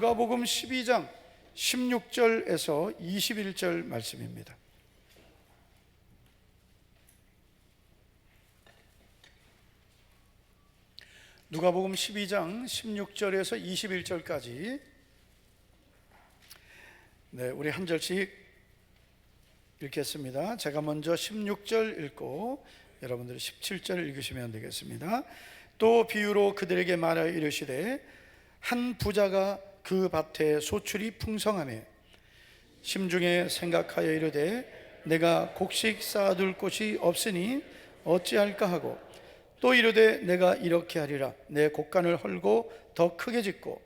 누가복음 12장 16절에서 21절 말씀입니다. 누가복음 12장 16절에서 21절까지 우리 한 절씩 읽겠습니다. 제가 먼저 16절 읽고 여러분들이 17절 읽으시면 되겠습니다. 또 비유로 그들에게 말하여 이르시되 한 부자가 그 밭에 소출이 풍성하며 심중에 생각하여 이르되 내가 곡식 쌓아둘 곳이 없으니 어찌할까 하고 또 이르되 내가 이렇게 하리라. 내 곡간을 헐고 더 크게 짓고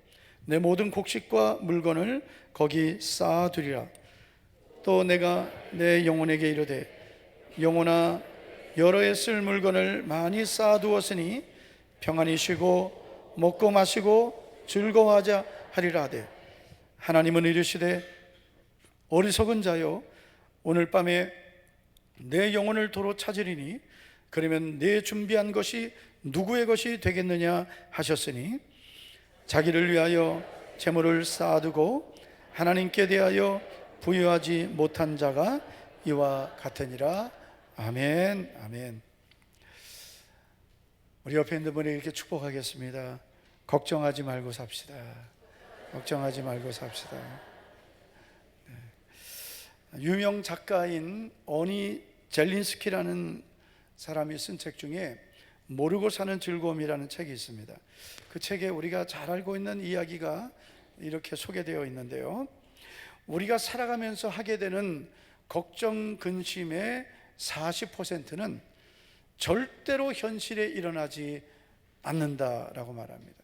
내 모든 곡식과 물건을 거기 쌓아두리라. 또 내가 내 영혼에게 이르되 영혼아 여러 해 쓸 물건을 많이 쌓아두었으니 평안히 쉬고 먹고 마시고 즐거워하자 하리라 하되 하나님은 이르시되 어리석은 자여 오늘 밤에 내 영혼을 도로 찾으리니 그러면 내 준비한 것이 누구의 것이 되겠느냐 하셨으니 자기를 위하여 재물을 쌓아두고 하나님께 대하여 부유하지 못한 자가 이와 같으니라. 아멘. 아멘. 우리 옆에 있는 분에게 이렇게 축복하겠습니다. 걱정하지 말고 삽시다. 걱정하지 말고 삽시다. 유명 작가인 어니 젤린스키라는 사람이 쓴 책 중에 모르고 사는 즐거움이라는 책이 있습니다. 그 책에 우리가 잘 알고 있는 이야기가 이렇게 소개되어 있는데요, 우리가 살아가면서 하게 되는 걱정, 근심의 40%는 절대로 현실에 일어나지 않는다라고 말합니다.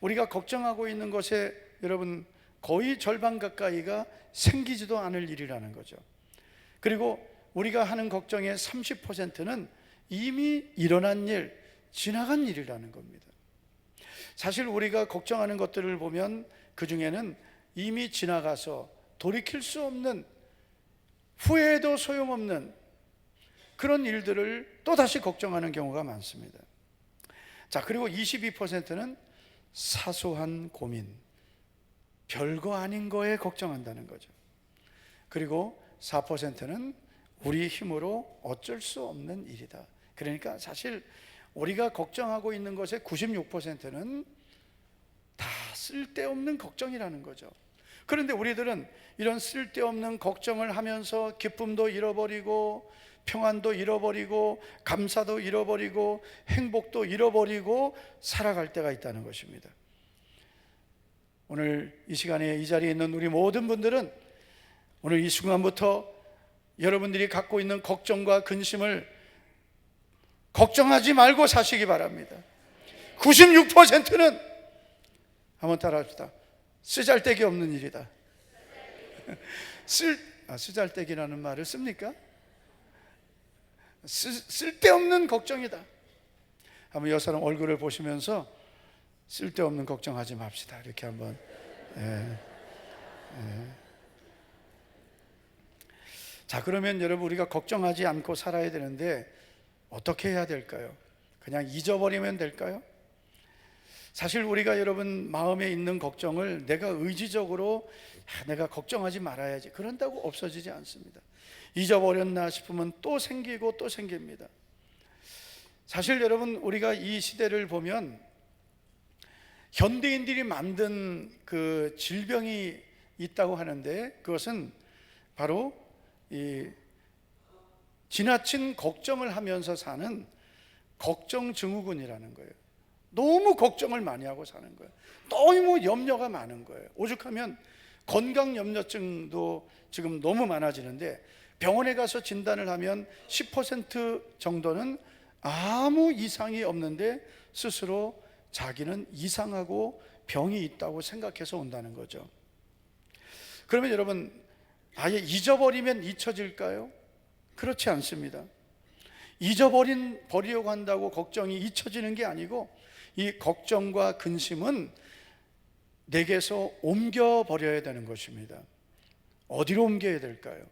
우리가 걱정하고 있는 것에 여러분 거의 절반 가까이가 생기지도 않을 일이라는 거죠. 그리고 우리가 하는 걱정의 30%는 이미 일어난 일, 지나간 일이라는 겁니다. 사실 우리가 걱정하는 것들을 보면 그 중에는 이미 지나가서 돌이킬 수 없는, 후회해도 소용없는 그런 일들을 또다시 걱정하는 경우가 많습니다. 자, 그리고 22%는 사소한 고민, 별거 아닌 거에 걱정한다는 거죠. 그리고 4%는 우리 힘으로 어쩔 수 없는 일이다. 그러니까 사실 우리가 걱정하고 있는 것의 96%는 다 쓸데없는 걱정이라는 거죠. 그런데 우리들은 이런 쓸데없는 걱정을 하면서 기쁨도 잃어버리고 평안도 잃어버리고 감사도 잃어버리고 행복도 잃어버리고 살아갈 때가 있다는 것입니다. 오늘 이 시간에 이 자리에 있는 우리 모든 분들은 오늘 이 순간부터 여러분들이 갖고 있는 걱정과 근심을 걱정하지 말고 사시기 바랍니다. 96%는 한번 따라합시다. 쓰잘데기 없는 일이다. 쓰잘데기라는 말을 씁니까? 쓸데없는 걱정이다. 한번 여 사람 얼굴을 보시면서 쓸데없는 걱정하지 맙시다. 이렇게 한번. 자, 그러면 여러분 우리가 걱정하지 않고 살아야 되는데 어떻게 해야 될까요? 그냥 잊어버리면 될까요? 사실 우리가 여러분 마음에 있는 걱정을 내가 의지적으로 내가 걱정하지 말아야지 그런다고 없어지지 않습니다. 잊어버렸나 싶으면 또 생기고 또 생깁니다. 사실 여러분 우리가 이 시대를 보면 현대인들이 만든 그 질병이 있다고 하는데 그것은 바로 이 지나친 걱정을 하면서 사는 걱정 증후군이라는 거예요. 너무 걱정을 많이 하고 사는 거예요. 너무 염려가 많은 거예요. 오죽하면 건강 염려증도 지금 너무 많아지는데 병원에 가서 진단을 하면 10% 정도는 아무 이상이 없는데 스스로 자기는 이상하고 병이 있다고 생각해서 온다는 거죠. 그러면 여러분 아예 잊어버리면 잊혀질까요? 그렇지 않습니다. 잊어버리려고 한다고 걱정이 잊혀지는 게 아니고 이 걱정과 근심은 내게서 옮겨버려야 되는 것입니다. 어디로 옮겨야 될까요?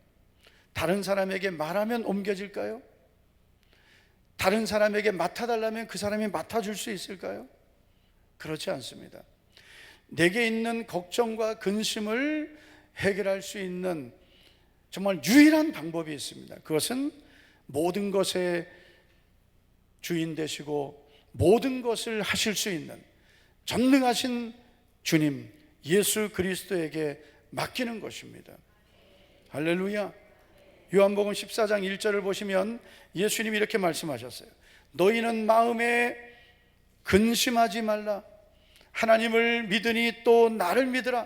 다른 사람에게 말하면 옮겨질까요? 다른 사람에게 맡아달라면 그 사람이 맡아줄 수 있을까요? 그렇지 않습니다. 내게 있는 걱정과 근심을 해결할 수 있는 정말 유일한 방법이 있습니다. 그것은 모든 것의 주인 되시고 모든 것을 하실 수 있는 전능하신 주님 예수 그리스도에게 맡기는 것입니다. 할렐루야. 요한복음 14장 1절을 보시면 예수님이 이렇게 말씀하셨어요. 너희는 마음에 근심하지 말라. 하나님을 믿으니 또 나를 믿으라.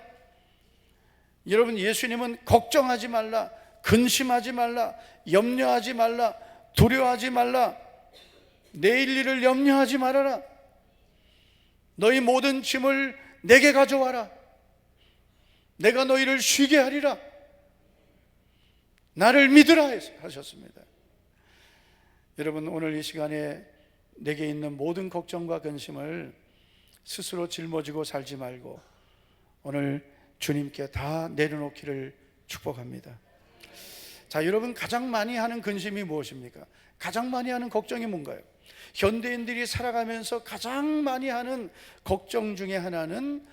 여러분, 예수님은 걱정하지 말라, 근심하지 말라, 염려하지 말라, 두려워하지 말라, 내일 일을 염려하지 말아라. 너희 모든 짐을 내게 가져와라. 내가 너희를 쉬게 하리라. 나를 믿으라 하셨습니다. 여러분, 오늘 이 시간에 내게 있는 모든 걱정과 근심을 스스로 짊어지고 살지 말고 오늘 주님께 다 내려놓기를 축복합니다. 자, 여러분, 가장 많이 하는 근심이 무엇입니까? 가장 많이 하는 걱정이 뭔가요? 현대인들이 살아가면서 가장 많이 하는 걱정 중에 하나는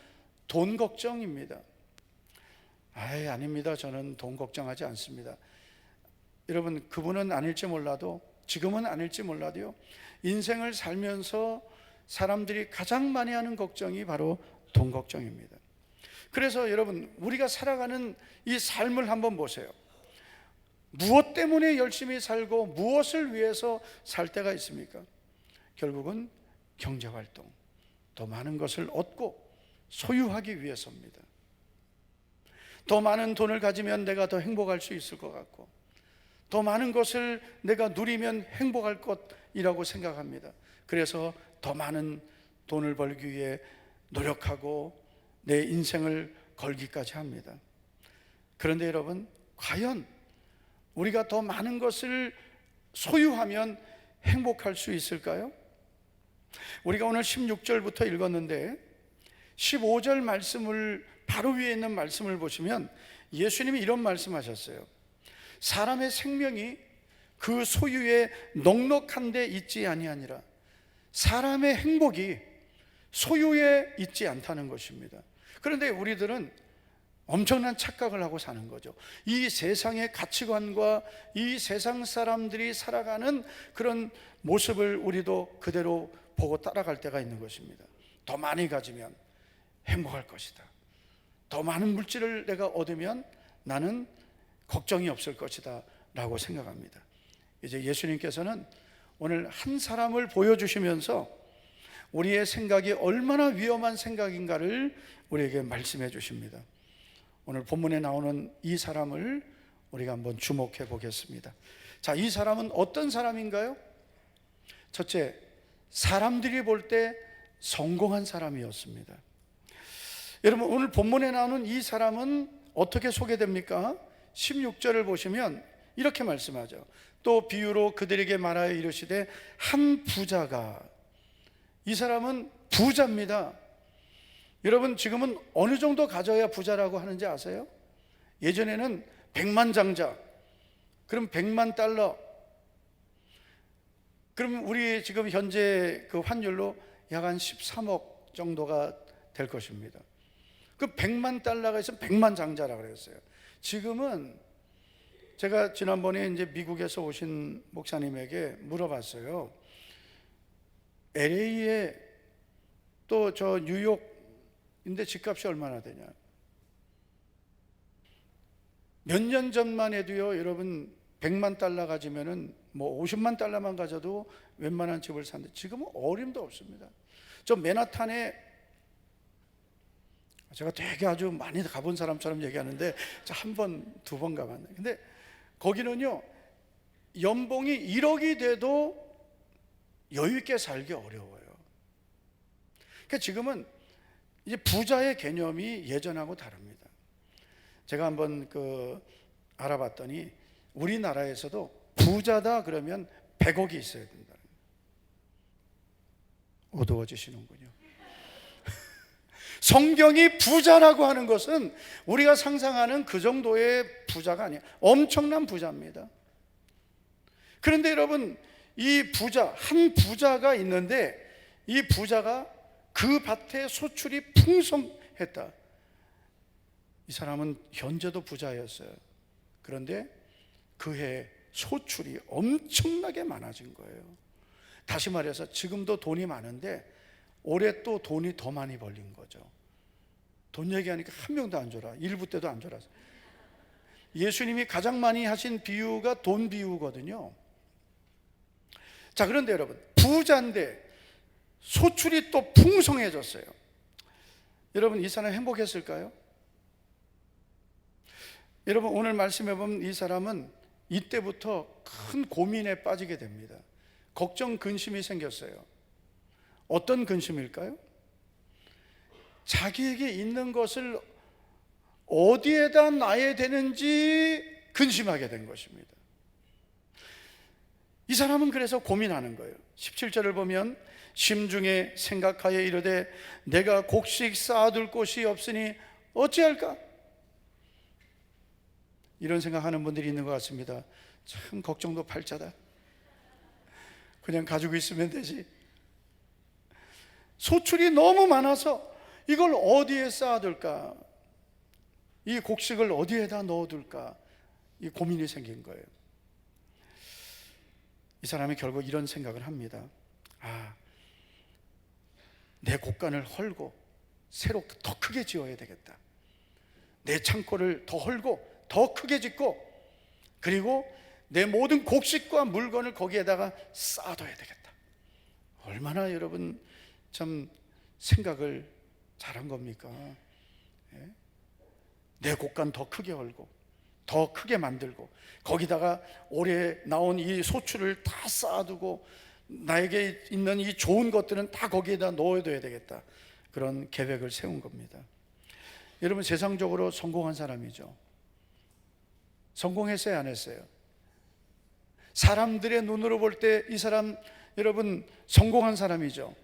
돈 걱정입니다. 아닙니다. 저는 돈 걱정하지 않습니다. 여러분, 그분은 아닐지 몰라도, 지금은 아닐지 몰라도요, 인생을 살면서 사람들이 가장 많이 하는 걱정이 바로 돈 걱정입니다. 그래서 여러분, 우리가 살아가는 이 삶을 한번 보세요. 무엇 때문에 열심히 살고 무엇을 위해서 살 때가 있습니까? 결국은 경제활동, 더 많은 것을 얻고 소유하기 위해서입니다. 더 많은 돈을 가지면 내가 더 행복할 수 있을 것 같고, 더 많은 것을 내가 누리면 행복할 것이라고 생각합니다. 그래서 더 많은 돈을 벌기 위해 노력하고 내 인생을 걸기까지 합니다. 그런데 여러분, 과연 우리가 더 많은 것을 소유하면 행복할 수 있을까요? 우리가 오늘 16절부터 읽었는데 15절 말씀을, 바로 위에 있는 말씀을 보시면 예수님이 이런 말씀하셨어요. 사람의 생명이 그 소유에 넉넉한 데 있지 아니하니라. 사람의 행복이 소유에 있지 않다는 것입니다. 그런데 우리들은 엄청난 착각을 하고 사는 거죠. 이 세상의 가치관과 이 세상 사람들이 살아가는 그런 모습을 우리도 그대로 보고 따라갈 때가 있는 것입니다. 더 많이 가지면 행복할 것이다. 더 많은 물질을 내가 얻으면 나는 걱정이 없을 것이다 라고 생각합니다. 이제 예수님께서는 오늘 한 사람을 보여주시면서 우리의 생각이 얼마나 위험한 생각인가를 우리에게 말씀해 주십니다. 오늘 본문에 나오는 이 사람을 우리가 한번 주목해 보겠습니다. 자, 이 사람은 어떤 사람인가요? 첫째, 사람들이 볼 때 성공한 사람이었습니다. 여러분, 오늘 본문에 나오는 이 사람은 어떻게 소개됩니까? 16절을 보시면 이렇게 말씀하죠. 또 비유로 그들에게 말하여 이르시되 한 부자가, 이 사람은 부자입니다. 여러분, 지금은 어느 정도 가져야 부자라고 하는지 아세요? 예전에는 100만 장자, 그럼 100만 달러, 그럼 우리 지금 현재 그 환율로 약 한 13억 정도가 될 것입니다. 그 100만 달러가 있으면 100만 장자라 그랬어요. 지금은 제가 지난번에 이제 미국에서 오신 목사님에게 물어봤어요. LA에 또 저 뉴욕인데 집값이 얼마나 되냐? 몇 년 전만 해도요, 여러분 100만 달러 가지면은 뭐 50만 달러만 가져도 웬만한 집을 사는데 지금은 어림도 없습니다. 저 맨하탄에, 제가 되게 아주 많이 가본 사람처럼 얘기하는데 한 번, 두 번 가봤네. 근데 거기는요, 연봉이 1억이 돼도 여유 있게 살기 어려워요. 그러니까 지금은 이제 부자의 개념이 예전하고 다릅니다. 제가 한번 알아봤더니 우리나라에서도 부자다 그러면 100억이 있어야 된다. 어두워지시는군요. 성경이 부자라고 하는 것은 우리가 상상하는 그 정도의 부자가 아니에요. 엄청난 부자입니다. 그런데 여러분, 이 부자, 한 부자가 있는데 이 부자가 그 밭에 소출이 했다. 이 사람은 현재도 부자였어요. 그런데 그 해 소출이 엄청나게 많아진 거예요. 다시 말해서 지금도 돈이 많은데 올해 또 돈이 더 많이 벌린 거죠. 돈 얘기하니까 한 명도 안 줘라. 일부 때도 안 줘라. 예수님이 가장 많이 하신 비유가 돈 비유거든요. 자, 그런데 여러분, 부자인데 소출이 또 풍성해졌어요. 여러분, 이 사람 행복했을까요? 여러분, 오늘 말씀해 보면 이 사람은 이때부터 큰 고민에 빠지게 됩니다. 걱정, 근심이 생겼어요. 어떤 근심일까요? 자기에게 있는 것을 어디에다 놔야 되는지 근심하게 된 것입니다. 이 사람은 그래서 고민하는 거예요. 17절을 보면 심중에 생각하여 이르되 내가 곡식 쌓아둘 곳이 없으니 어찌할까? 이런 생각하는 분들이 있는 것 같습니다. 참 걱정도 팔자다. 그냥 가지고 있으면 되지. 소출이 너무 많아서 이걸 어디에 쌓아둘까? 이 곡식을 어디에다 넣어둘까? 이 고민이 생긴 거예요. 이 사람이 결국 이런 생각을 합니다. 내 곡간을 헐고 새로 더 크게 지어야 되겠다. 내 창고를 더 헐고 더 크게 짓고 그리고 내 모든 곡식과 물건을 거기에다가 쌓아둬야 되겠다. 얼마나 여러분 참 생각을 잘한 겁니까? 내 곡간 더 크게 헐고 더 크게 만들고 거기다가 올해 나온 이 소출을 다 쌓아두고 나에게 있는 이 좋은 것들은 다 거기에다 넣어둬야 되겠다. 그런 계획을 세운 겁니다. 여러분, 세상적으로 성공한 사람이죠. 성공했어요, 안 했어요? 사람들의 눈으로 볼 때 이 사람 여러분 성공한 사람이죠.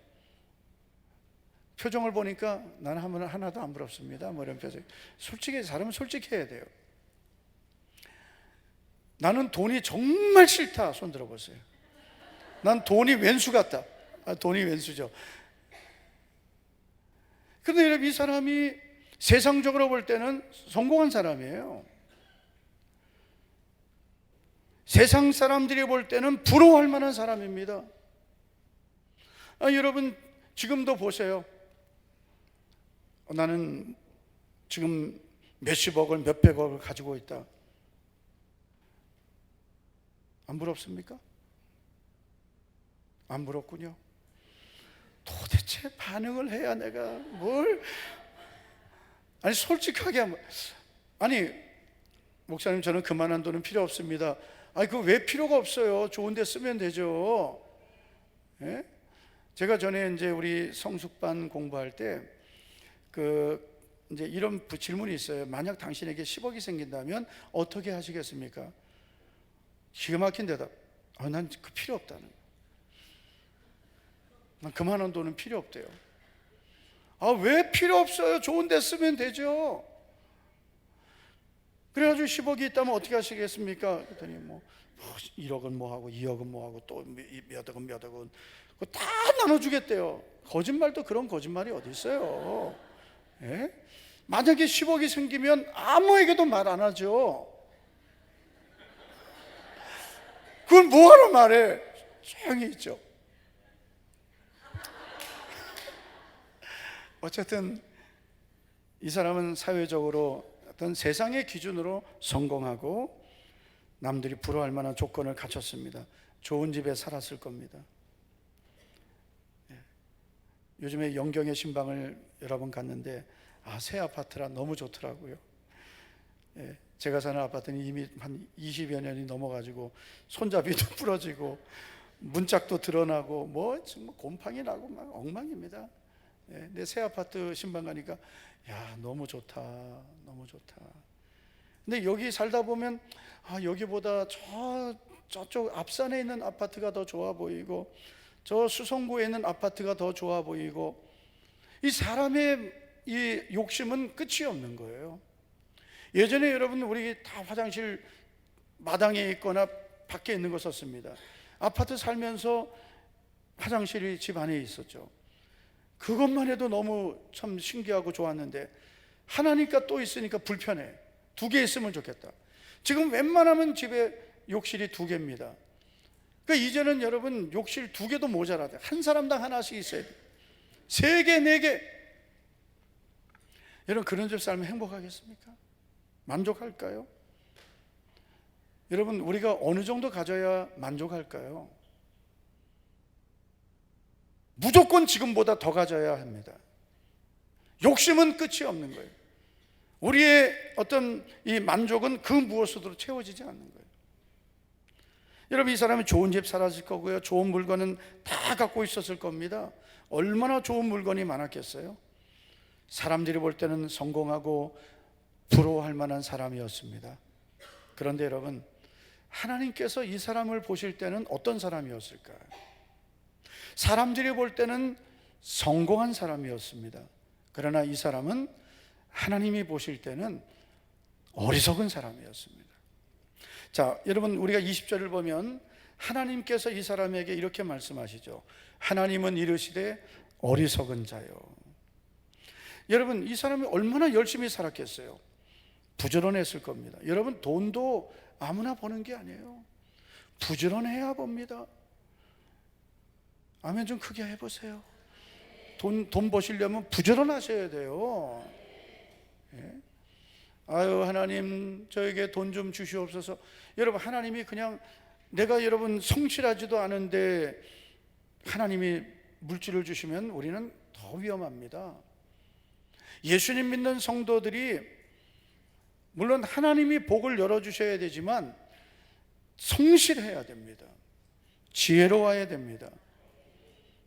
표정을 보니까 나는 하나도 안 부럽습니다. 뭐 이런 표정. 솔직히 사람은 솔직해야 돼요. 나는 돈이 정말 싫다. 손 들어보세요. 난 돈이 왼수 같다. 돈이 왼수죠. 그런데 여러분, 이 사람이 세상적으로 볼 때는 성공한 사람이에요. 세상 사람들이 볼 때는 부러워할 만한 사람입니다. 여러분 지금도 보세요. 나는 지금 몇십억을 몇백억을 가지고 있다. 안 부럽습니까? 안 부럽군요. 도대체 반응을 해야 내가 뭘 솔직하게 아니 목사님, 저는 그만한 돈은 필요 없습니다. 그거 왜 필요가 없어요? 좋은 데 쓰면 되죠. 예? 제가 전에 이제 우리 성숙반 공부할 때 이제 이런 질문이 있어요. 만약 당신에게 10억이 생긴다면 어떻게 하시겠습니까? 기가 막힌 대답. 난 그 필요 없다는 거예요. 난 그만한 돈은 필요 없대요. 왜 필요 없어요? 좋은 데 쓰면 되죠. 그래가지고 10억이 있다면 어떻게 하시겠습니까? 그랬더니 1억은 뭐하고 2억은 뭐하고 또 몇 억은 몇 억은 그거 다 나눠주겠대요. 거짓말도 그런 거짓말이 어디 있어요? 예? 만약에 10억이 생기면 아무에게도 말 안 하죠. 그걸 뭐하러 말해? 조용히 있죠. 어쨌든 이 사람은 사회적으로 어떤 세상의 기준으로 성공하고 남들이 부러워할 만한 조건을 갖췄습니다. 좋은 집에 살았을 겁니다. 요즘에 영경의 신방을 여러 번 갔는데 새 아파트라 너무 좋더라고요. 제가 사는 아파트는 이미 한 20여 년이 넘어가지고 손잡이도 부러지고 문짝도 드러나고 정말 곰팡이 나고 막 엉망입니다. 내 새 아파트 신방 가니까 너무 좋다, 너무 좋다. 근데 여기 살다 보면 여기보다 저쪽 앞산에 있는 아파트가 더 좋아 보이고 저 수성구에 있는 아파트가 더 좋아 보이고 이 사람의 이 욕심은 끝이 없는 거예요. 예전에 여러분 우리 다 화장실 마당에 있거나 밖에 있는 거 썼습니다. 아파트 살면서 화장실이 집 안에 있었죠. 그것만 해도 너무 참 신기하고 좋았는데 하나니까 또 있으니까 불편해. 2개 있으면 좋겠다. 지금 웬만하면 집에 욕실이 2개입니다. 그러니까 이제는 여러분 욕실 2개도 모자라다. 한 사람당 하나씩 있어야 돼. 3개, 4개. 여러분 그런 집 살면 행복하겠습니까? 만족할까요? 여러분 우리가 어느 정도 가져야 만족할까요? 무조건 지금보다 더 가져야 합니다. 욕심은 끝이 없는 거예요. 우리의 어떤 이 만족은 그 무엇으로 채워지지 않는 거예요. 여러분 이 사람이 좋은 집 살았을 거고요, 좋은 물건은 다 갖고 있었을 겁니다. 얼마나 좋은 물건이 많았겠어요? 사람들이 볼 때는 성공하고 부러워할 만한 사람이었습니다. 그런데 여러분 하나님께서 이 사람을 보실 때는 어떤 사람이었을까요? 사람들이 볼 때는 성공한 사람이었습니다. 그러나 이 사람은 하나님이 보실 때는 어리석은 사람이었습니다. 자, 여러분 우리가 20절을 보면 하나님께서 이 사람에게 이렇게 말씀하시죠. 하나님은 이르시되 어리석은 자요. 여러분 이 사람이 얼마나 열심히 살았겠어요? 부지런했을 겁니다. 여러분 돈도 아무나 버는 게 아니에요. 부지런해야 봅니다. 아멘 좀 크게 해보세요. 돈 버시려면 부지런하셔야 돼요. 예? 아유 하나님 저에게 돈 좀 주시옵소서. 여러분 하나님이 그냥 내가 여러분 성실하지도 않은데 하나님이 물질을 주시면 우리는 더 위험합니다. 예수님 믿는 성도들이 물론 하나님이 복을 열어주셔야 되지만 성실해야 됩니다. 지혜로워야 됩니다.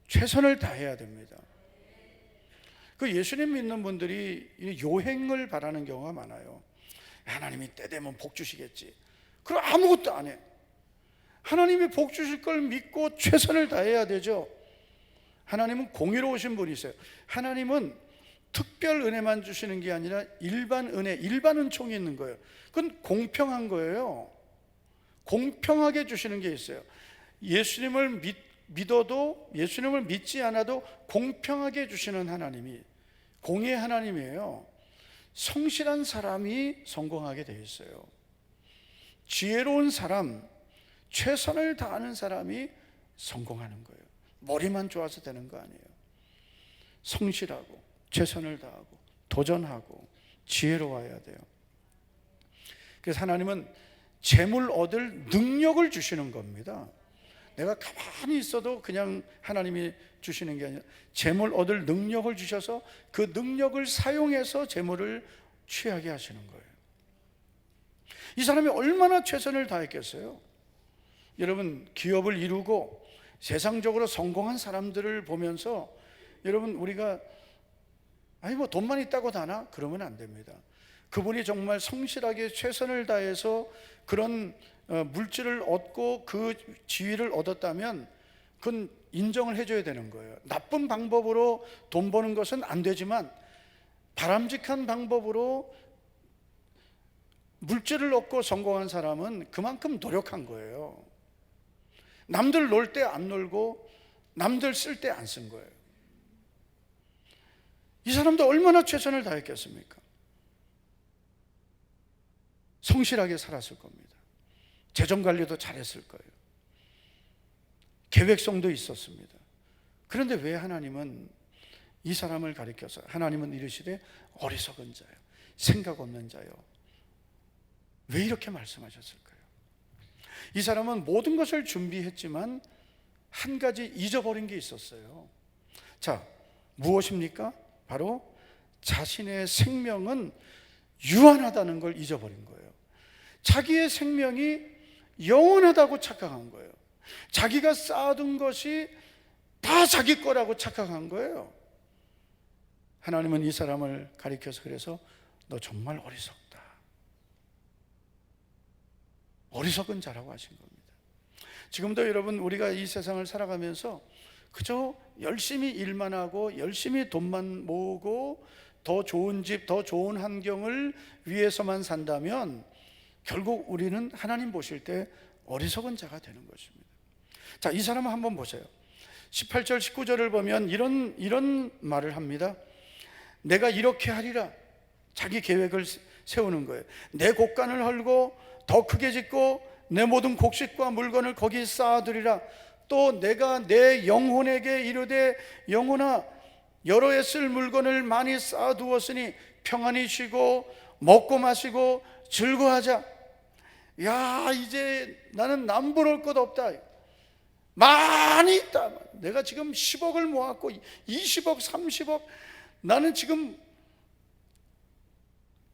최선을 다해야 됩니다. 그 예수님 믿는 분들이 요행을 바라는 경우가 많아요. 하나님이 때 되면 복 주시겠지. 그럼 아무것도 안 해. 하나님이 복 주실 걸 믿고 최선을 다해야 되죠. 하나님은 공의로우신 분이세요. 하나님은 특별 은혜만 주시는 게 아니라 일반 은혜, 일반 은총이 있는 거예요. 그건 공평한 거예요. 공평하게 주시는 게 있어요. 예수님을 믿어도 예수님을 믿지 않아도 공평하게 주시는 하나님이 공의 하나님이에요. 성실한 사람이 성공하게 되어 있어요. 지혜로운 사람, 최선을 다하는 사람이 성공하는 거예요. 머리만 좋아서 되는 거 아니에요. 성실하고 최선을 다하고 도전하고 지혜로워야 돼요. 그래서 하나님은 재물 얻을 능력을 주시는 겁니다. 내가 가만히 있어도 그냥 하나님이 주시는 게 아니라 재물 얻을 능력을 주셔서 그 능력을 사용해서 재물을 취하게 하시는 거예요. 이 사람이 얼마나 최선을 다했겠어요? 여러분 기업을 이루고 세상적으로 성공한 사람들을 보면서 여러분 우리가 아니 뭐 돈만 있다고 다나? 그러면 안 됩니다. 그분이 정말 성실하게 최선을 다해서 그런 물질을 얻고 그 지위를 얻었다면 그건 인정을 해줘야 되는 거예요. 나쁜 방법으로 돈 버는 것은 안 되지만 바람직한 방법으로 물질을 얻고 성공한 사람은 그만큼 노력한 거예요. 남들 놀 때 안 놀고 남들 쓸 때 안 쓴 거예요. 이 사람도 얼마나 최선을 다했겠습니까? 성실하게 살았을 겁니다. 재정관리도 잘했을 거예요. 계획성도 있었습니다. 그런데 왜 하나님은 이 사람을 가리켜서 하나님은 이르시되 어리석은 자요, 생각 없는 자요, 왜 이렇게 말씀하셨을까요? 이 사람은 모든 것을 준비했지만 한 가지 잊어버린 게 있었어요. 자, 무엇입니까? 바로 자신의 생명은 유한하다는 걸 잊어버린 거예요. 자기의 생명이 영원하다고 착각한 거예요. 자기가 쌓아둔 것이 다 자기 거라고 착각한 거예요. 하나님은 이 사람을 가리켜서 그래서 너 정말 어리석다, 어리석은 자라고 하신 겁니다. 지금도 여러분 우리가 이 세상을 살아가면서 그저 열심히 일만 하고 열심히 돈만 모으고 더 좋은 집, 더 좋은 환경을 위해서만 산다면 결국 우리는 하나님 보실 때 어리석은 자가 되는 것입니다. 자, 이 사람을 한번 보세요. 18절 19절을 보면 이런 말을 합니다. 내가 이렇게 하리라. 자기 계획을 세우는 거예요. 내 곳간을 헐고 더 크게 짓고 내 모든 곡식과 물건을 거기 쌓아두리라. 또 내가 내 영혼에게 이르되 영혼아 여러 해 쓸 물건을 많이 쌓아두었으니 평안히 쉬고 먹고 마시고 즐거워하자. 야, 이제 나는 남부러울 것 없다. 많이 있다. 내가 지금 10억을 모았고 20억 30억 나는 지금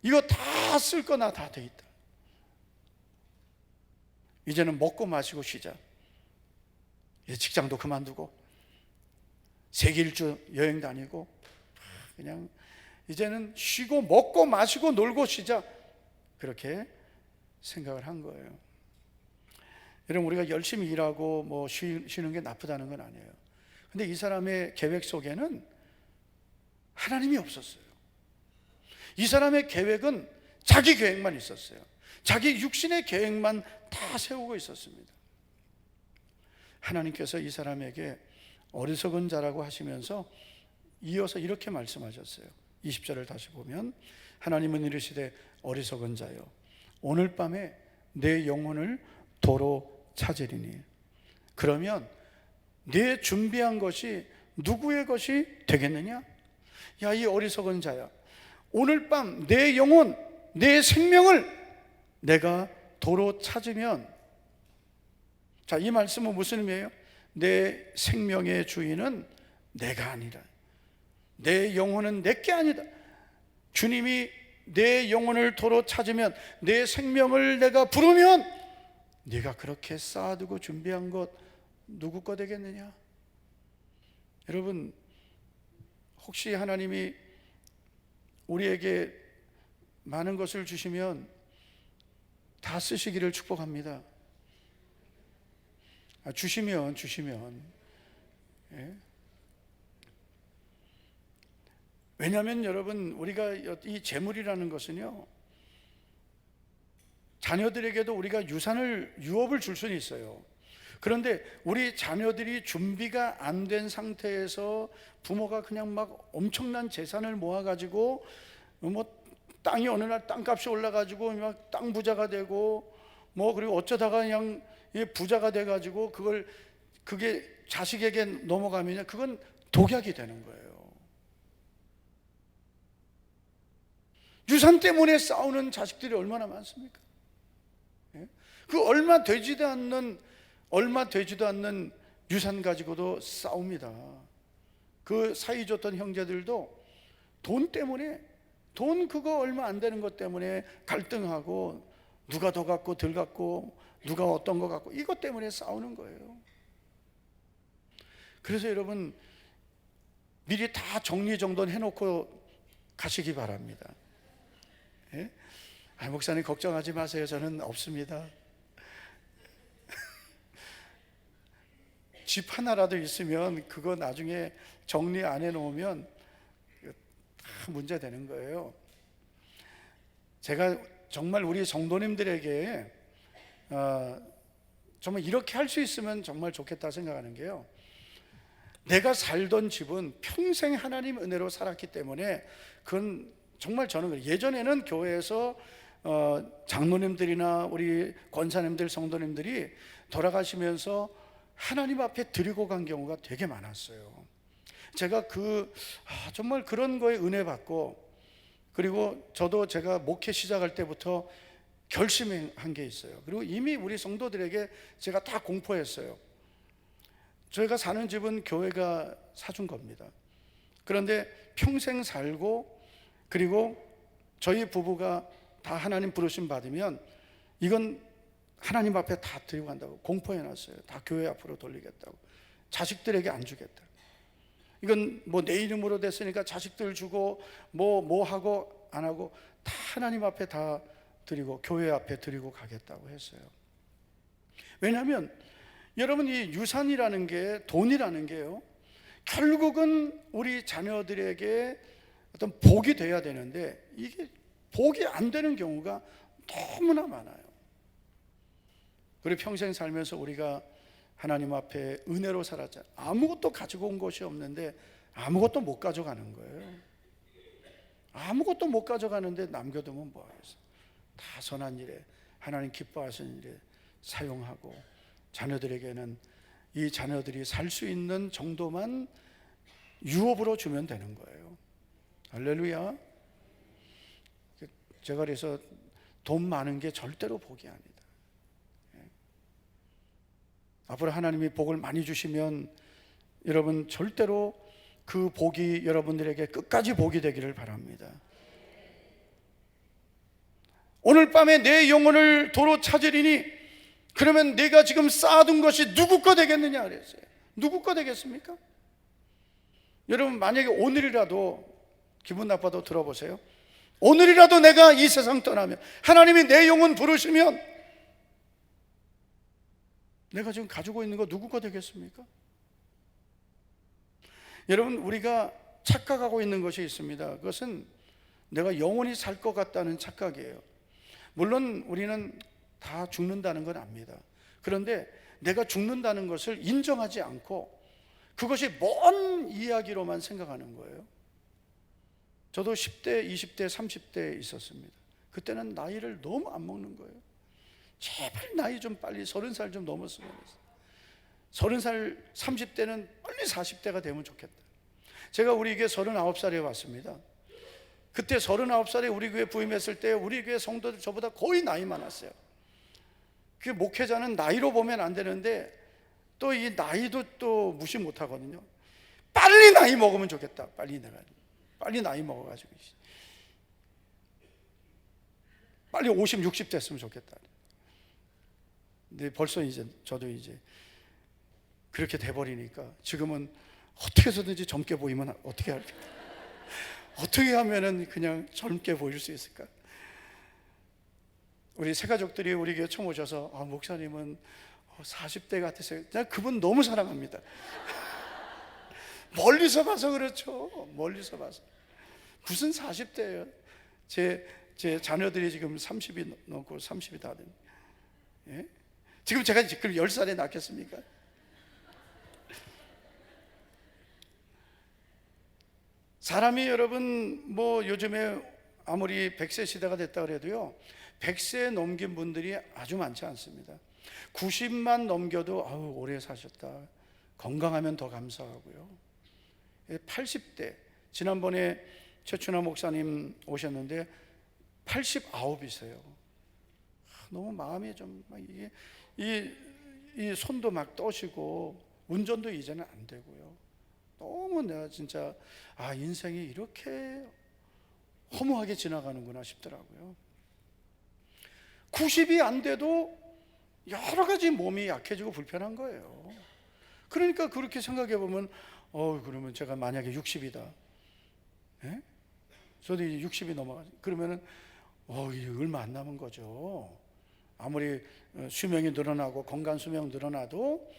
이거 다 쓸 거나 다 돼 있다. 이제는 먹고 마시고 쉬자. 직장도 그만두고 세계 일주 여행 다니고 그냥 이제는 쉬고 먹고 마시고 놀고 쉬자. 그렇게 생각을 한 거예요. 여러분, 우리가 열심히 일하고 뭐 쉬는 게 나쁘다는 건 아니에요. 근데 이 사람의 계획 속에는 하나님이 없었어요. 이 사람의 계획은 자기 계획만 있었어요. 자기 육신의 계획만 다 세우고 있었습니다. 하나님께서 이 사람에게 어리석은 자라고 하시면서 이어서 이렇게 말씀하셨어요. 20절을 다시 보면 하나님은 이르시되 어리석은 자여 오늘 밤에 내 영혼을 도로 찾으리니 그러면 내 준비한 것이 누구의 것이 되겠느냐? 야, 이 어리석은 자야, 오늘 밤 내 영혼, 내 생명을 내가 도로 찾으면, 자, 이 말씀은 무슨 의미예요? 내 생명의 주인은 내가 아니라, 내 영혼은 내게 아니다. 주님이 내 영혼을 도로 찾으면, 내 생명을 내가 부르면 네가 그렇게 쌓아두고 준비한 것 누구 거 되겠느냐? 여러분, 혹시 하나님이 우리에게 많은 것을 주시면 다 쓰시기를 축복합니다. 주시면 예? 왜냐하면 여러분, 우리가 이 재물이라는 것은요, 자녀들에게도 우리가 유업을 줄 수는 있어요. 그런데 우리 자녀들이 준비가 안 된 상태에서 부모가 그냥 막 엄청난 재산을 모아가지고 뭐 땅이 어느 날 땅값이 올라가지고 막 땅 부자가 되고 뭐 그리고 어쩌다가 그냥 부자가 돼가지고 그게 자식에게 넘어가면 그건 독약이 되는 거예요. 유산 때문에 싸우는 자식들이 얼마나 많습니까? 그 얼마 되지도 않는 유산 가지고도 싸웁니다. 그 사이 좋던 형제들도 돈 때문에, 돈 그거 얼마 안 되는 것 때문에 갈등하고, 누가 더 갖고 덜 갖고, 누가 어떤 거 갖고, 이것 때문에 싸우는 거예요. 그래서 여러분, 미리 다 정리정돈 해놓고 가시기 바랍니다. 예? 목사님 걱정하지 마세요. 저는 없습니다. 집 하나라도 있으면 그거 나중에 정리 안 해놓으면 다 문제 되는 거예요. 제가 정말 우리 성도님들에게 정말 이렇게 할 수 있으면 정말 좋겠다 생각하는 게요, 내가 살던 집은 평생 하나님 은혜로 살았기 때문에 그건 정말 저는 그래요. 예전에는 교회에서 장로님들이나 우리 권사님들, 성도님들이 돌아가시면서 하나님 앞에 드리고 간 경우가 되게 많았어요. 제가 정말 그런 거에 은혜 받고, 그리고 저도 제가 목회 시작할 때부터 결심한 게 있어요. 그리고 이미 우리 성도들에게 제가 다 공포했어요. 저희가 사는 집은 교회가 사준 겁니다. 그런데 평생 살고, 그리고 저희 부부가 다 하나님 부르심 받으면 이건 하나님 앞에 다 드리고 간다고 공포해놨어요. 다 교회 앞으로 돌리겠다고. 자식들에게 안 주겠다. 이건 뭐 내 이름으로 됐으니까 자식들 주고 뭐 하고 안 하고 다 하나님 앞에 다 드리고 교회 앞에 드리고 가겠다고 했어요. 왜냐하면 여러분, 이 유산이라는 게, 돈이라는 게요, 결국은 우리 자녀들에게 어떤 복이 돼야 되는데 이게 복이 안 되는 경우가 너무나 많아요. 그리고 평생 살면서 우리가 하나님 앞에 은혜로 살았잖아요. 아무것도 가지고 온 것이 없는데 아무것도 못 가져가는 거예요. 아무것도 못 가져가는데 남겨두면 뭐하겠어요. 다 선한 일에, 하나님 기뻐하시는 일에 사용하고, 자녀들에게는 이 자녀들이 살 수 있는 정도만 유업으로 주면 되는 거예요. 할렐루야. 제가 그래서 돈 많은 게 절대로 복이 아니다. 앞으로 하나님이 복을 많이 주시면 여러분 절대로 그 복이 여러분들에게 끝까지 복이 되기를 바랍니다. 오늘 밤에 내 영혼을 도로 찾으리니, 그러면 내가 지금 쌓아둔 것이 누구 거 되겠느냐 그랬어요. 누구 거 되겠습니까? 여러분 만약에 오늘이라도, 기분 나빠도 들어보세요. 오늘이라도 내가 이 세상 떠나면, 하나님이 내 영혼 부르시면 내가 지금 가지고 있는 거 누구 거 되겠습니까? 여러분, 우리가 착각하고 있는 것이 있습니다. 그것은 내가 영원히 살 것 같다는 착각이에요. 물론 우리는 다 죽는다는 건 압니다. 그런데 내가 죽는다는 것을 인정하지 않고 그것이 먼 이야기로만 생각하는 거예요. 저도 10대, 20대, 30대에 있었습니다. 그때는 나이를 너무 안 먹는 거예요. 제발 나이 좀 빨리 30살 좀 넘었으면 했어요. 30살, 30대는 빨리 40대가 되면 좋겠다. 제가 우리 교회 39살에 왔습니다. 그때 39살에 우리 교회 부임했을 때 우리 교회 성도들 저보다 거의 나이 많았어요. 그 목회자는 나이로 보면 안 되는데 또 이 나이도 또 무시 못 하거든요. 빨리 나이 먹으면 좋겠다. 빨리 나이 먹어가지고 빨리 50, 60 됐으면 좋겠다. 근데 벌써 이제 저도 이제 그렇게 돼버리니까 지금은 어떻게 해서든지 젊게 보이면 어떻게 할까? 어떻게 하면은 그냥 젊게 보일 수 있을까? 우리 새가족들이 우리 교회 처음 오셔서 목사님은 40대 같으세요. 난 그분 너무 사랑합니다. 멀리서 봐서 그렇죠. 멀리서 봐서. 무슨 40대예요? 제 자녀들이 지금 30이 넘고 30이 다 된. 예? 지금 제가 그럼 10살에 낳겠습니까? 사람이 여러분 뭐 요즘에 아무리 100세 시대가 됐다 그래도요 100세 넘긴 분들이 아주 많지 않습니다. 90만 넘겨도 아우 오래 사셨다, 건강하면 더 감사하고요. 80대 지난번에 최춘하 목사님 오셨는데 89이세요. 너무 마음이 좀 막 이게 이 손도 막 떠시고 운전도 이제는 안 되고요. 너무 내가 진짜 인생이 이렇게 허무하게 지나가는구나 싶더라고요. 90이 안 돼도 여러 가지 몸이 약해지고 불편한 거예요. 그러니까 그렇게 생각해 보면 그러면 제가 만약에 60이다. 예? 저도 이제 60이 넘어가죠. 그러면은 이제 얼마 안 남은 거죠. 아무리 수명이 늘어나고 건강 수명 늘어나도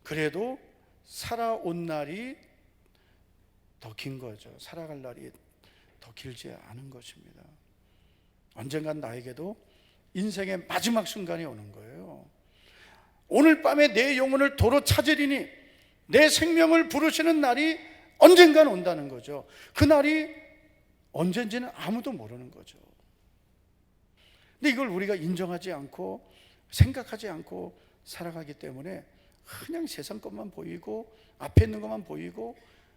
그래도 살아온 날이 더 긴 거죠. 살아갈 날이 더 길지 않은 것입니다. 언젠간 나에게도 인생의 마지막 순간이 오는 거예요. 오늘 밤에 내 영혼을 도로 찾으리니, 내 생명을 부르시는 날이 언젠간 온다는 거죠. 그 날이 언젠지는 아무도 모르는 거죠. 근데 이걸 우리가 인정하지 않고 생각하지 않고 살아가기 때문에 그냥 세상 것만 보이고 앞에 있는 것만 보이고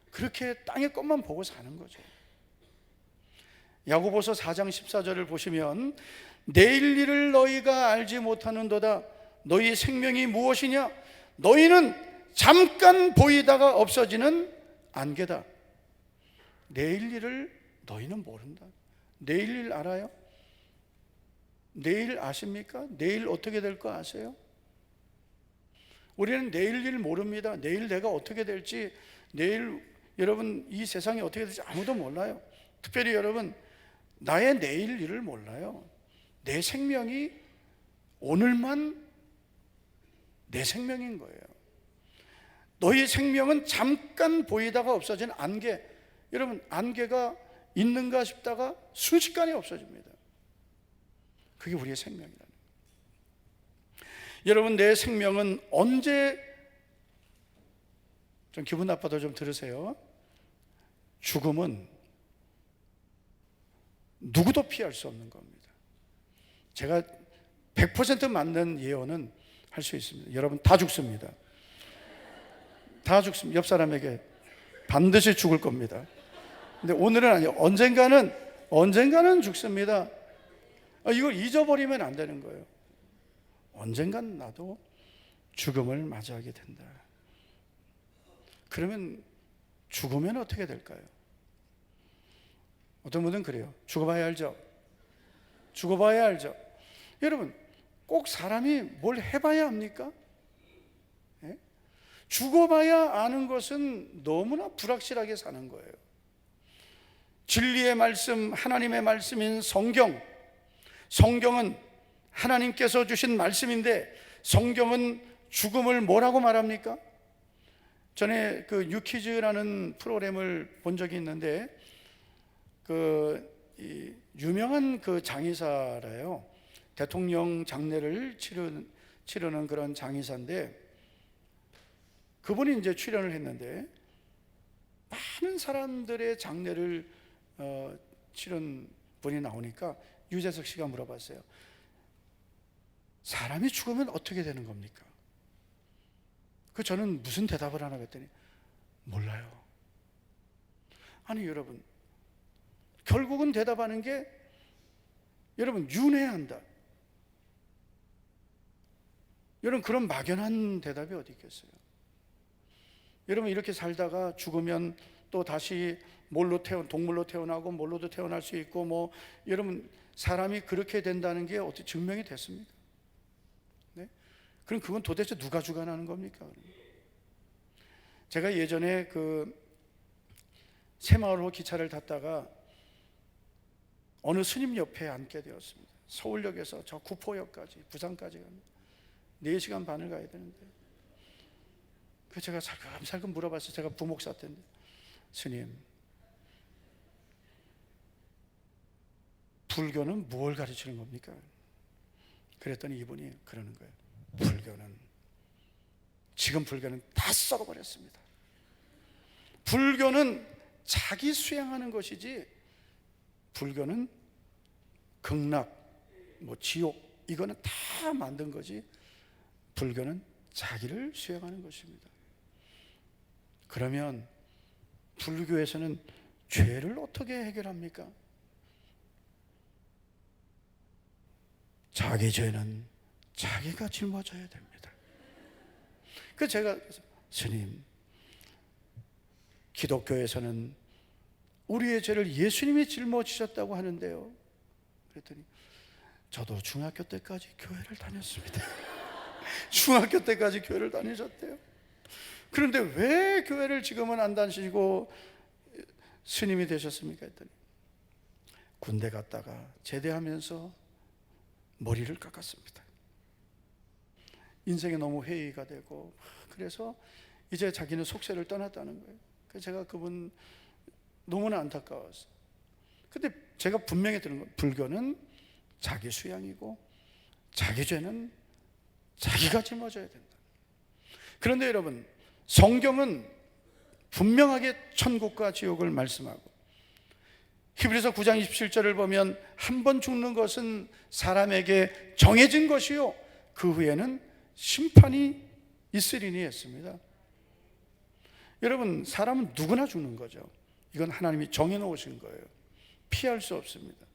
그렇게 땅의 것만 보고 사는 거죠. 야고보서 4장 14절을 보시면 내일 일을 너희가 알지 못하는도다. 너희 생명이 무엇이냐? 너희는 잠깐 보이다가 없어지는 안개다. 내일 일을 너희는 모른다. 내일 일 알아요? 내일 아십니까? 내일 어떻게 될 거 아세요? 우리는 내일 일 모릅니다. 내일 내가 어떻게 될지, 내일 여러분 이 세상이 어떻게 될지 아무도 몰라요. 특별히 여러분 나의 내일 일을 몰라요. 내 생명이 오늘만 내 생명인 거예요. 너희 생명은 잠깐 보이다가 없어진 안개. 여러분 안개가 있는가 싶다가 순식간에 없어집니다. 그게 우리의 생명이라는 거예요. 여러분, 내 생명은 언제, 좀 기분 나빠도 좀 들으세요. 죽음은 누구도 피할 수 없는 겁니다. 제가 100% 맞는 예언은 할 수 있습니다. 여러분, 다 죽습니다. 다 죽습니다. 옆 사람에게 반드시 죽을 겁니다. 근데 오늘은 아니에요. 언젠가는 죽습니다. 이걸 잊어버리면 안 되는 거예요. 언젠간 나도 죽음을 맞이하게 된다. 그러면 죽으면 어떻게 될까요? 어떤 분은 그래요. 죽어봐야 알죠. 죽어봐야 알죠. 여러분, 꼭 사람이 뭘 해봐야 합니까? 예? 죽어봐야 아는 것은 너무나 불확실하게 사는 거예요. 진리의 말씀, 하나님의 말씀인 성경은 하나님께서 주신 말씀인데, 성경은 죽음을 뭐라고 말합니까? 전에 그 뉴키즈라는 프로그램을 본 적이 있는데, 유명한 그 장의사래요. 대통령 장례를 치르는 그런 장의사인데, 그분이 이제 출연을 했는데, 많은 사람들의 장례를 치른 분이 나오니까 유재석 씨가 물어봤어요. 사람이 죽으면 어떻게 되는 겁니까? 저는 무슨 대답을 하나 했더니 몰라요. 아니 여러분, 결국은 대답하는 게, 여러분, 윤회한다. 여러분, 그런 막연한 대답이 어디 있겠어요? 여러분, 이렇게 살다가 죽으면 또 다시 동물로 태어나고 뭘로도 태어날 수 있고, 여러분, 사람이 그렇게 된다는 게 어떻게 증명이 됐습니까? 네? 그럼 그건 도대체 누가 주관하는 겁니까? 제가 예전에 새마을호 기차를 탔다가 어느 스님 옆에 앉게 되었습니다. 서울역에서 저 구포역까지, 부산까지 갑니다. 4시간 반을 가야 되는데, 제가 살금살금 물어봤어요. 제가 부목사 때인데, 스님, 불교는 무엇을 가르치는 겁니까? 그랬더니 이분이 그러는 거예요. 지금 불교는 다 썩어버렸습니다. 불교는 자기 수양하는 것이지, 불교는 극락, 지옥, 이거는 다 만든 거지, 불교는 자기를 수양하는 것입니다. 그러면 불교에서는 죄를 어떻게 해결합니까? 자기 죄는 자기가 짊어져야 됩니다. 제가, 스님, 기독교에서는 우리의 죄를 예수님이 짊어지셨다고 하는데요. 그랬더니 저도 중학교 때까지 교회를 다녔습니다. 중학교 때까지 교회를 다니셨대요. 그런데 왜 교회를 지금은 안 다니시고 스님이 되셨습니까? 했더니 군대 갔다가 제대하면서 머리를 깎았습니다. 인생에 너무 회의가 되고, 그래서 이제 자기는 속세를 떠났다는 거예요. 그래서 제가 그분 너무나 안타까웠어요. 근데 제가 분명히 들은 건, 불교는 자기 수양이고 자기 죄는 자기가 짊어져야 된다. 그런데 여러분, 성경은 분명하게 천국과 지옥을 말씀하고, 히브리서 9장 27절을 보면 한 번 죽는 것은 사람에게 정해진 것이요 그 후에는 심판이 있으리니 했습니다. 여러분, 사람은 누구나 죽는 거죠. 이건 하나님이 정해놓으신 거예요. 피할 수 없습니다.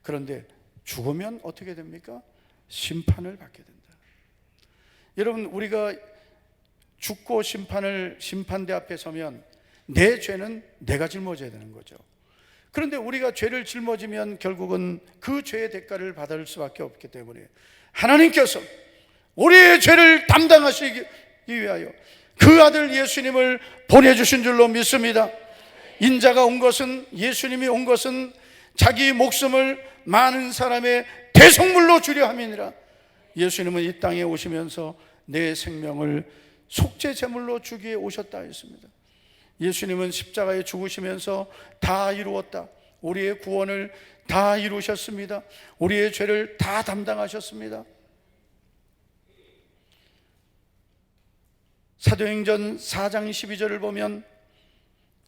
그런데 죽으면 어떻게 됩니까? 심판을 받게 된다. 여러분, 우리가 죽고 심판대 앞에 서면 내 죄는 내가 짊어져야 되는 거죠. 그런데 우리가 죄를 짊어지면 결국은 그 죄의 대가를 받을 수밖에 없기 때문에 하나님께서 우리의 죄를 담당하시기 위하여 그 아들 예수님을 보내주신 줄로 믿습니다. 인자가 온 것은, 예수님이 온 것은 자기 목숨을 많은 사람의 대속물로 주려 함이니라. 예수님은 이 땅에 오시면서 내 생명을 속죄 제물로 주기에 오셨다 했습니다. 예수님은 십자가에 죽으시면서 다 이루었다, 우리의 구원을 다 이루셨습니다. 우리의 죄를 다 담당하셨습니다. 사도행전 4장 12절을 보면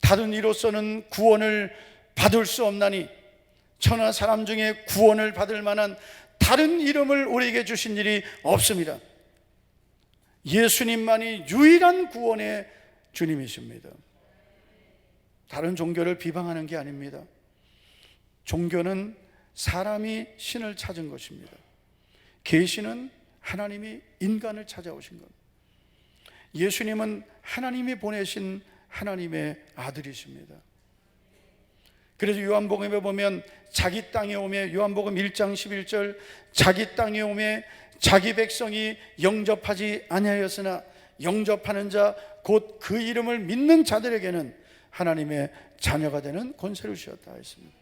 다른 이로서는 구원을 받을 수 없나니 천하 사람 중에 구원을 받을 만한 다른 이름을 우리에게 주신 일이 없습니다. 예수님만이 유일한 구원의 주님이십니다. 다른 종교를 비방하는 게 아닙니다. 종교는 사람이 신을 찾은 것입니다. 계시는 하나님이 인간을 찾아오신 겁니다. 예수님은 하나님이 보내신 하나님의 아들이십니다. 그래서 요한복음에 보면 자기 땅에 오매, 요한복음 1장 11절, 자기 땅에 오매 자기 백성이 영접하지 아니하였으나 영접하는 자 곧 그 이름을 믿는 자들에게는 하나님의 자녀가 되는 권세를 주셨다 했습니다.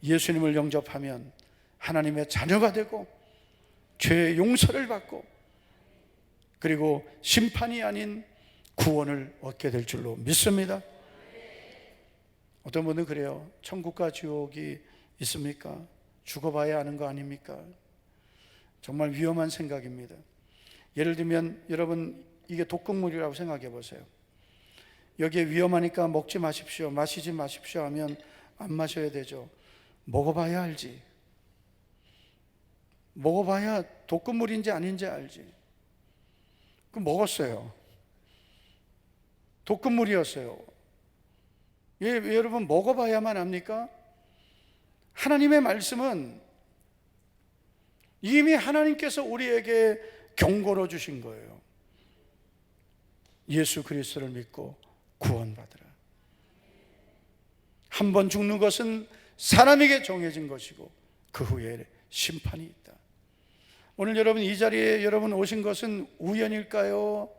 예수님을 영접하면 하나님의 자녀가 되고 죄의 용서를 받고 그리고 심판이 아닌 구원을 얻게 될 줄로 믿습니다. 어떤 분은 그래요. 천국과 지옥이 있습니까? 죽어봐야 아는 거 아닙니까? 정말 위험한 생각입니다. 예를 들면 여러분, 이게 독극물이라고 생각해 보세요. 여기에 위험하니까 먹지 마십시오, 마시지 마십시오 하면 안 마셔야 되죠. 먹어봐야 알지. 먹어봐야 독극물인지 아닌지 알지. 그 먹었어요. 독극물이었어요. 왜 여러분 먹어봐야만 합니까? 하나님의 말씀은 이미 하나님께서 우리에게 경고로 주신 거예요. 예수 그리스도를 믿고 구원받으라. 한 번 죽는 것은 사람에게 정해진 것이고 그 후에 심판이 있다. 오늘 여러분 이 자리에 여러분 오신 것은 우연일까요?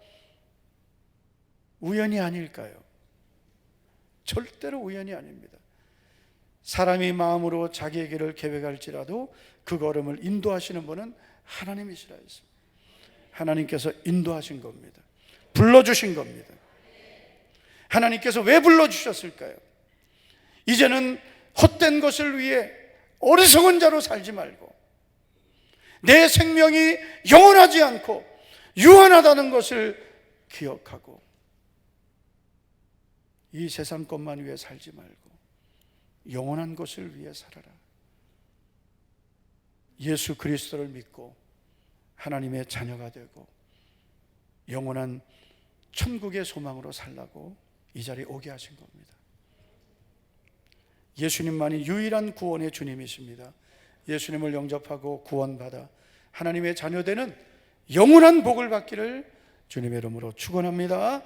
우연이 아닐까요? 절대로 우연이 아닙니다. 사람이 마음으로 자기의 길을 계획할지라도 그 걸음을 인도하시는 분은 하나님이시라 했습니다. 하나님께서 인도하신 겁니다. 불러주신 겁니다. 하나님께서 왜 불러주셨을까요? 이제는 헛된 것을 위해 어리석은 자로 살지 말고 내 생명이 영원하지 않고 유한하다는 것을 기억하고 이 세상 것만 위해 살지 말고 영원한 것을 위해 살아라. 예수 그리스도를 믿고 하나님의 자녀가 되고 영원한 천국의 소망으로 살라고 이 자리에 오게 하신 겁니다. 예수님만이 유일한 구원의 주님이십니다. 예수님을 영접하고 구원받아 하나님의 자녀되는 영원한 복을 받기를 주님의 이름으로 축원합니다.